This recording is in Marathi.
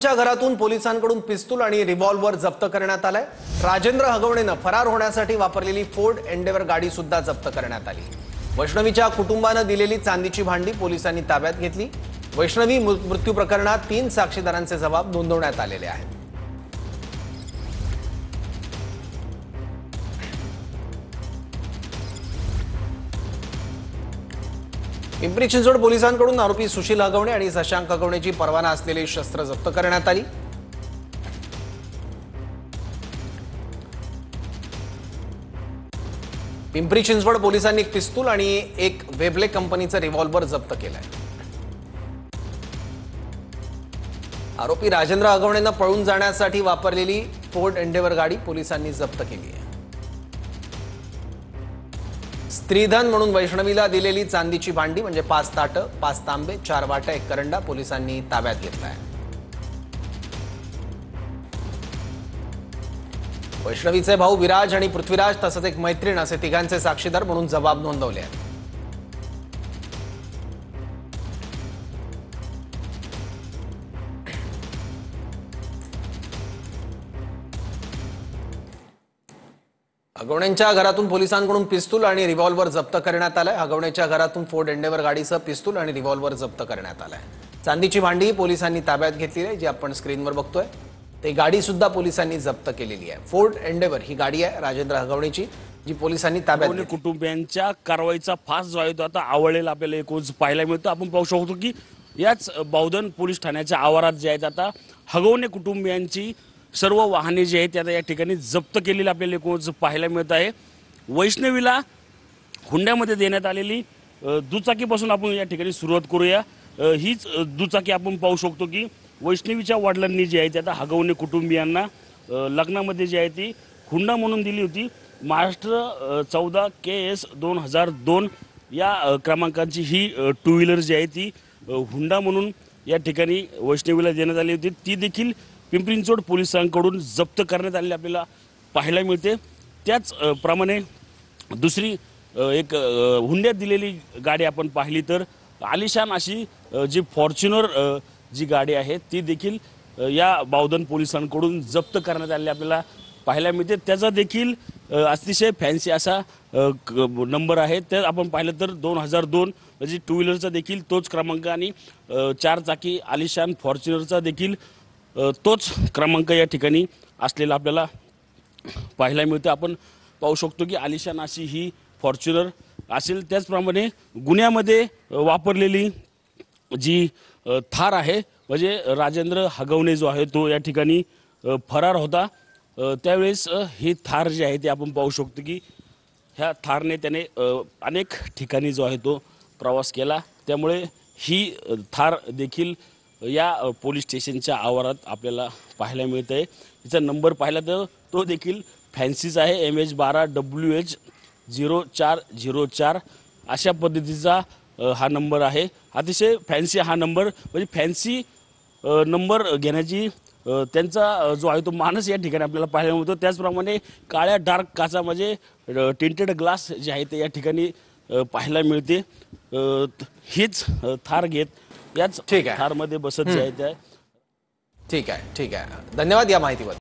च्या घरातून पोलिसांकडून पिस्तूल आणि रिव्हॉल्वर जप्त करण्यात आलाय। राजेंद्र हगवणेने फरार होण्यासाठी वापरलेली फोर्ड एंडेवर गाडी सुद्धा जप्त करण्यात आली। वैष्णवीच्या कुटुंबाने दिलेली चांदीची भांडी पोलिसांनी ताब्यात घेतली। वैष्णवी मृत्यू प्रकरणात 3 साक्षीदारांचे जबाब नोंदवण्यात आलेले आहेत। पिंपरी चिंचवड पोलिसांकडून आरोपी सुशील हगवणे आणि शशांक हगवणेची परवाना असलेली शस्त्र जप्त करण्यात आली। पिंपरी चिंचवड पोलिसांनी एक पिस्तूल आणि एक वेबले कंपनीचा रिव्हॉल्वर जप्त केलाय। आरोपी राजेंद्र हगवणेने पळून जाण्यासाठी वापरलेली फोर्ड एंडेवर गाडी पोलिसांनी जप्त केली आहे। स्त्रीधन म्हणून वैष्णवीला दिलेली चांदीची भांडी म्हणजे 5 ताटं, 5 तांबे, 4 वाट्या, 1 करंडा पोलिसांनी ताब्यात घेतलाय। वैष्णवीचे भाऊ विराज आणि पृथ्वीराज तसंच एक मैत्रीण असे तिघांचे साक्षीदार म्हणून जबाब नोंदवले आहेत। हगवणेंच्या घरातून पोलिसांकडून पिस्तूल आणि रिव्हॉल्वर जप्त करण्यात आलाय। हगवणेंच्या घरातून फोर्ड एंडेवर गाडीसह पिस्तूल आणि रिव्हॉल्वर जप्त करण्यात आलाय। चांदीची भांडी पोलिसांनी ताब्यात घेतली आहे, जी आपण स्क्रीनवर बघतोय। ते गाडी सुद्धा पोलिसांनी जप्त केलेली आहे। फोर्ड एंडेवर ही गाडी आहे राजेंद्र हगवणेची, जी पोलिसांनी ताब्यात घेतली। कुटुंबियांच्या कारवाईचा फास्ट जो आहे तो आता आवळलेला आपल्याला एकूणच पाहायला मिळतो। आपण पाहू शकतो की याच बावधन पोलीस ठाण्याच्या आवारात जे आहेत आता हगवणे कुटुंबियांची सर्व वाहने जी आहेत आता या ठिकाणी जप्त केलेली आपल्याला एकूणच पाहायला मिळत आहे। वैष्णवीला हुंड्यामध्ये देण्यात आलेली दुचाकीपासून आपण या ठिकाणी सुरुवात करूया। हीच दुचाकी आपण पाहू शकतो की वैष्णवीच्या वडिलांनी जी आहे आता हगवणे कुटुंबियांना लग्नामध्ये जी आहे ती हुंडा म्हणून दिली होती। महाराष्ट्र 14 KS 2002 या क्रमांकाची ही 2 व्हीलर जी आहे ती हुंडा म्हणून या ठिकाणी वैष्णवीला देण्यात आली होती। ती देखील पिंपरी चिंचवड पोलिसांकडून जप्त करण्यात आलेली आपल्याला पाहायला मिळते। त्याच प्रमाणे दुसरी एक हुंड्यात दिलेली गाडी आपण पाहिली तर आलिशान अशी जी फॉर्च्युनर जी गाडी आहे ती देखील या बावधन पोलिसांकडून जप्त करण्यात आलेली आपल्याला पाहायला मिळते। त्याचा देखील अतिशय फॅन्सी असा नंबर आहे। तर आपण पाहिलं तर 2002 म्हणजे 2 व्हीलरचा देखील तोच क्रमांक आणि 4 चाकी आलिशान फॉर्च्युनरचा देखील तोच क्रमांक या ठिकाणी असलेला आपल्याला पाहायला मिळतं। आपण पाहू शकतो की आलिशान अशी ही फॉर्च्युनर असेल। त्याचप्रमाणे गुन्ह्यामध्ये वापरलेली जी थार आहे म्हणजे राजेंद्र हगवणे जो आहे तो या ठिकाणी फरार होता। त्यावेळेस ही थार जी आहे ती आपण पाहू शकतो की ह्या थारने त्याने अनेक ठिकाणी जो आहे तो प्रवास केला। त्यामुळे ही थार देखील या पोलीस स्टेशनच्या आवारात आपल्याला पाहायला मिळत आहे। तिचा नंबर पाहिला तर तो देखील फॅन्सीच आहे, MH12WH 0404 अशा पद्धतीचा हा नंबर आहे। अतिशय फॅन्सी हा नंबर म्हणजे फॅन्सी नंबर घेण्याची त्यांचा जो आहे तो मानस या ठिकाणी आपल्याला पाहायला मिळतो। त्याचप्रमाणे काळ्या डार्क काचा म्हणजे टिंटेड ग्लास जे आहे ते या ठिकाणी पाहायला मिळते। हीच थार घेत याच थारमध्ये बसत जे आहे त्या ठीक आहे धन्यवाद या माहितीबद्दल।